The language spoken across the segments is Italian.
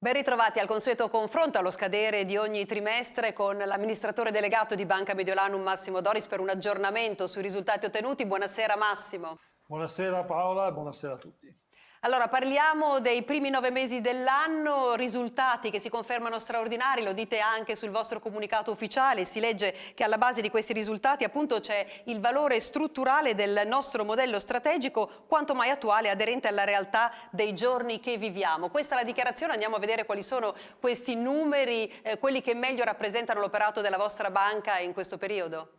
Ben ritrovati al consueto confronto allo scadere di ogni trimestre con l'amministratore delegato di Banca Mediolanum Massimo Doris per un aggiornamento sui risultati ottenuti. Buonasera Massimo. Buonasera Paola e buonasera a tutti. Allora, parliamo dei primi 9 mesi dell'anno, risultati che si confermano straordinari, lo dite anche sul vostro comunicato ufficiale, si legge che alla base di questi risultati appunto c'è il valore strutturale del nostro modello strategico, quanto mai attuale e aderente alla realtà dei giorni che viviamo. Questa è la dichiarazione, andiamo a vedere quali sono questi numeri, quelli che meglio rappresentano l'operato della vostra banca in questo periodo.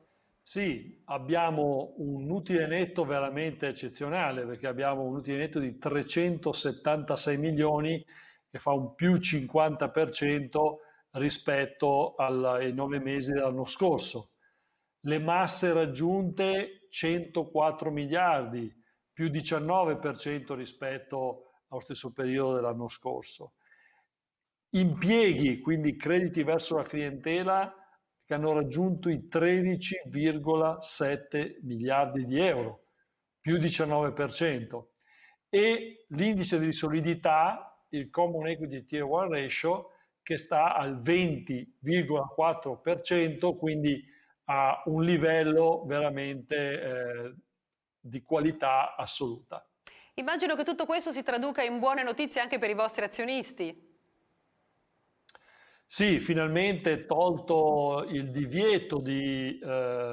Sì, abbiamo un utile netto veramente eccezionale perché abbiamo un utile netto di 376 milioni che fa un più 50% rispetto ai 9 mesi dell'anno scorso. Le masse raggiunte 104 miliardi, più 19% rispetto allo stesso periodo dell'anno scorso. Impieghi, quindi crediti verso la clientela, che hanno raggiunto i 13,7 miliardi di euro, più 19%. E l'indice di solidità, il Common Equity Tier 1 Ratio, che sta al 20,4%, quindi a un livello veramente di qualità assoluta. Immagino che tutto questo si traduca in buone notizie anche per i vostri azionisti. Sì, finalmente tolto il divieto di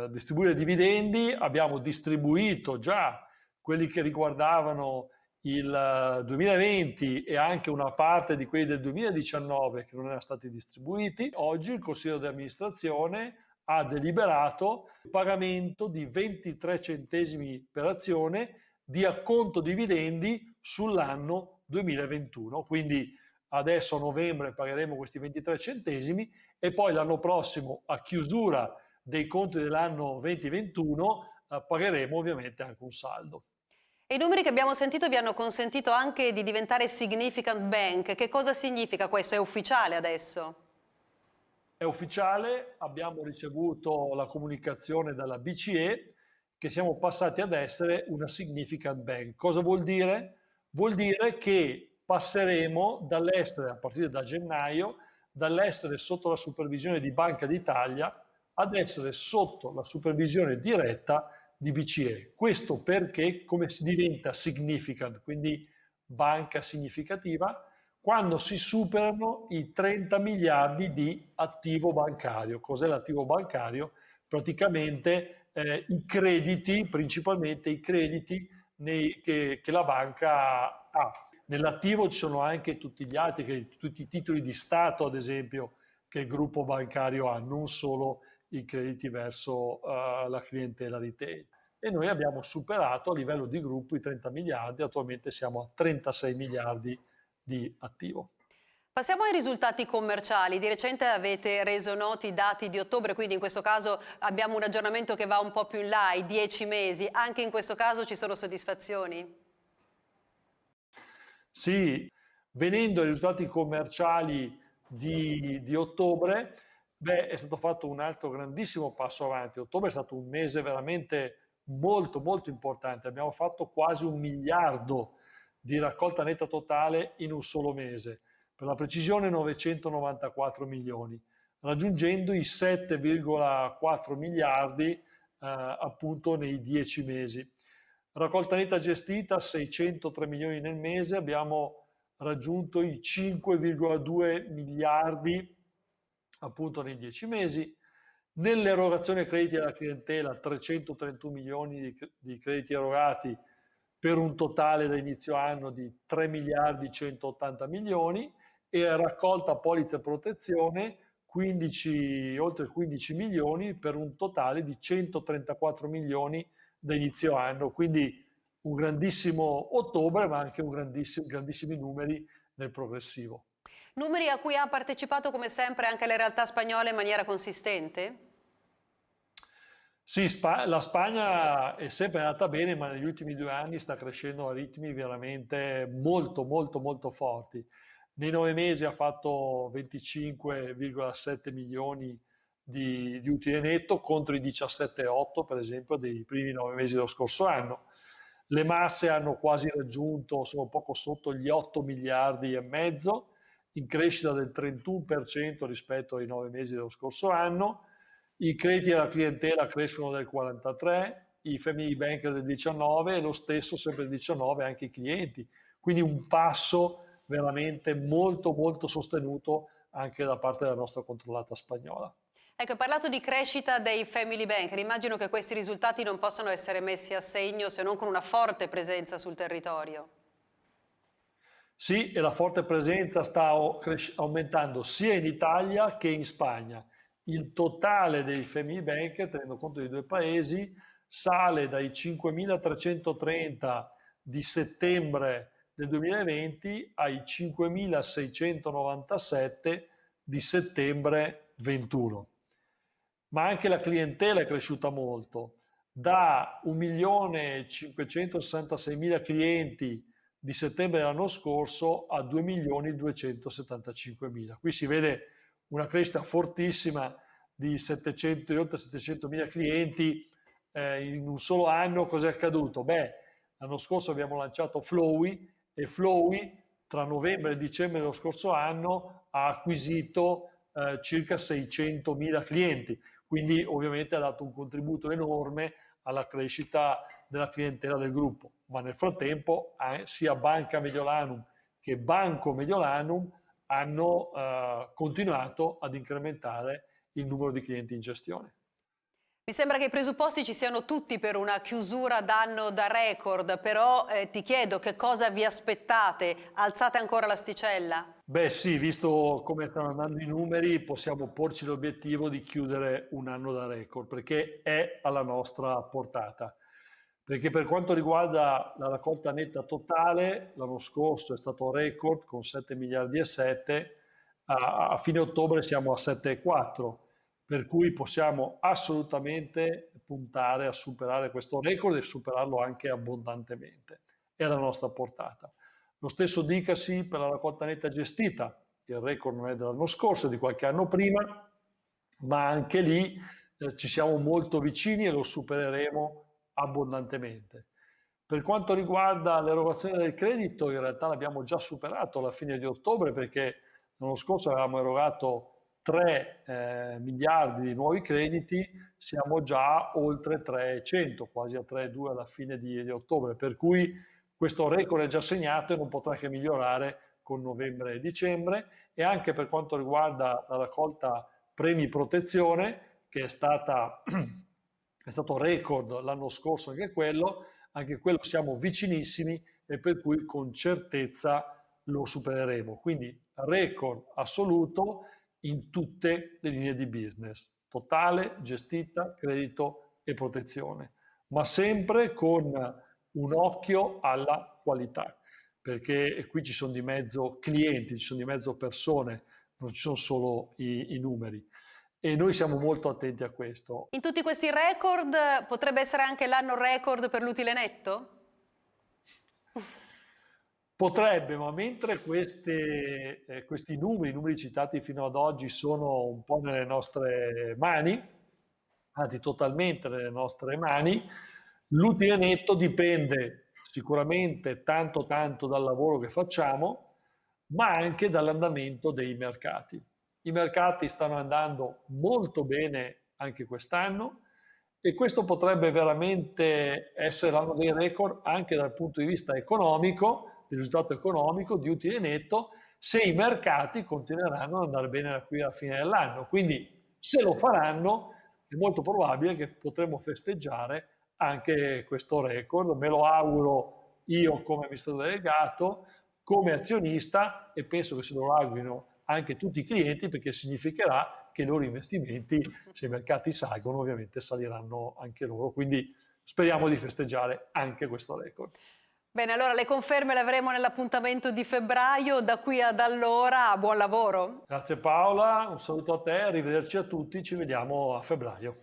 distribuire dividendi, abbiamo distribuito già quelli che riguardavano il 2020 e anche una parte di quelli del 2019 che non erano stati distribuiti. Oggi il Consiglio di amministrazione ha deliberato il pagamento di 23 centesimi per azione di acconto dividendi sull'anno 2021. Quindi adesso a novembre pagheremo questi 23 centesimi e poi l'anno prossimo, a chiusura dei conti dell'anno 2021, pagheremo ovviamente anche un saldo. E i numeri che abbiamo sentito vi hanno consentito anche di diventare significant bank. Che cosa significa questo? È ufficiale adesso? È ufficiale, abbiamo ricevuto la comunicazione dalla BCE che siamo passati ad essere una significant bank. Cosa vuol dire? Vuol dire che passeremo dall'essere, a partire da gennaio, dall'essere sotto la supervisione di Banca d'Italia ad essere sotto la supervisione diretta di BCE. Questo perché come si diventa significant, quindi banca significativa, quando si superano i 30 miliardi di attivo bancario. Cos'è l'attivo bancario? Praticamente i crediti, principalmente i crediti che la banca ha. Nell'attivo ci sono anche tutti gli altri crediti, tutti i titoli di Stato, ad esempio, che il gruppo bancario ha, non solo i crediti verso la clientela retail. E noi abbiamo superato a livello di gruppo i 30 miliardi, attualmente siamo a 36 miliardi di attivo. Passiamo ai risultati commerciali. Di recente avete reso noti i dati di ottobre, quindi in questo caso abbiamo un aggiornamento che va un po' più in là, i 10 mesi. Anche in questo caso ci sono soddisfazioni? Sì, venendo ai risultati commerciali di ottobre, beh, è stato fatto un altro grandissimo passo avanti. Ottobre è stato un mese veramente molto, molto importante. Abbiamo fatto quasi 1 miliardo di raccolta netta totale in un solo mese. Per la precisione 994 milioni, raggiungendo i 7,4 miliardi appunto nei 10 mesi. Raccolta netta gestita 603 milioni nel mese, abbiamo raggiunto i 5,2 miliardi appunto nei 10 mesi. Nell'erogazione crediti alla clientela 331 milioni di crediti erogati per un totale da inizio anno di 3 miliardi 180 milioni e raccolta polizze protezione 15, oltre 15 milioni per un totale di 134 milioni da inizio anno. Quindi un grandissimo ottobre, ma anche grandissimi numeri nel progressivo. Numeri a cui ha partecipato come sempre anche le realtà spagnole in maniera consistente? Sì, la Spagna è sempre andata bene, ma negli ultimi 2 anni sta crescendo a ritmi veramente molto, molto, molto forti. Nei 9 mesi ha fatto 25,7 milioni di utile netto contro i 17,8 per esempio dei primi 9 mesi dello scorso anno. Le masse hanno quasi raggiunto, sono poco sotto gli 8 miliardi e mezzo in crescita del 31% rispetto ai 9 mesi dello scorso anno, i crediti alla clientela crescono del 43%, i family banker del 19% e lo stesso sempre il 19% anche i clienti. Quindi un passo veramente molto molto sostenuto anche da parte della nostra controllata spagnola. Ecco, hai parlato di crescita dei family banker. Immagino che questi risultati non possano essere messi a segno se non con una forte presenza sul territorio. Sì, e la forte presenza sta aumentando sia in Italia che in Spagna. Il totale dei family banker, tenendo conto dei due paesi, sale dai 5.330 di settembre del 2020 ai 5.697 di settembre 21. Ma anche la clientela è cresciuta molto, da 1.566.000 clienti di settembre dell'anno scorso a 2.275.000. Qui si vede una crescita fortissima di 700, di oltre 700.000 clienti in un solo anno. Cos'è accaduto? Beh, l'anno scorso abbiamo lanciato Flowy e Flowy tra novembre e dicembre dello scorso anno ha acquisito circa 600.000 clienti, quindi ovviamente ha dato un contributo enorme alla crescita della clientela del gruppo, ma nel frattempo sia Banca Mediolanum che Banco Mediolanum hanno continuato ad incrementare il numero di clienti in gestione. Mi sembra che i presupposti ci siano tutti per una chiusura d'anno da record, però ti chiedo che cosa vi aspettate? Alzate ancora l'asticella? Beh sì, visto come stanno andando i numeri, possiamo porci l'obiettivo di chiudere un anno da record, perché è alla nostra portata. Perché per quanto riguarda la raccolta netta totale, l'anno scorso è stato record con 7 miliardi e 7, a fine ottobre siamo a 7,4, per cui possiamo assolutamente puntare a superare questo record e superarlo anche abbondantemente. È alla nostra portata. Lo stesso dicasi per la raccolta netta gestita, il record non è dell'anno scorso, è di qualche anno prima, ma anche lì ci siamo molto vicini e lo supereremo abbondantemente. Per quanto riguarda l'erogazione del credito, in realtà l'abbiamo già superato alla fine di ottobre, perché l'anno scorso avevamo erogato 3 miliardi di nuovi crediti, siamo già oltre 3,100, quasi a 3,2 alla fine di ottobre, per cui questo record è già segnato e non potrà che migliorare con novembre e dicembre. E anche per quanto riguarda la raccolta premi protezione, che è stato record l'anno scorso anche quello siamo vicinissimi e per cui con certezza lo supereremo. Quindi record assoluto in tutte le linee di business, totale, gestita, credito e protezione, ma sempre con un occhio alla qualità, perché qui ci sono di mezzo clienti, ci sono di mezzo persone, non ci sono solo i numeri. E noi siamo molto attenti a questo. In tutti questi record potrebbe essere anche l'anno record per l'utile netto? Potrebbe, ma mentre questi numeri, i numeri citati fino ad oggi, sono un po' nelle nostre mani, anzi totalmente nelle nostre mani, l'utile netto dipende sicuramente tanto tanto dal lavoro che facciamo, ma anche dall'andamento dei mercati. I mercati stanno andando molto bene anche quest'anno e questo potrebbe veramente essere l'anno dei record anche dal punto di vista economico, del risultato economico, di utile netto, se i mercati continueranno ad andare bene da qui alla fine dell'anno. Quindi se lo faranno è molto probabile che potremo festeggiare anche questo record. Me lo auguro io come amministratore delegato, come azionista, e penso che se lo augurino anche tutti i clienti, perché significherà che i loro investimenti, se i mercati salgono, ovviamente saliranno anche loro. Quindi speriamo di festeggiare anche questo record. Bene, allora le conferme le avremo nell'appuntamento di febbraio. Da qui ad allora, buon lavoro. Grazie Paola, un saluto a te, arrivederci a tutti, ci vediamo a febbraio.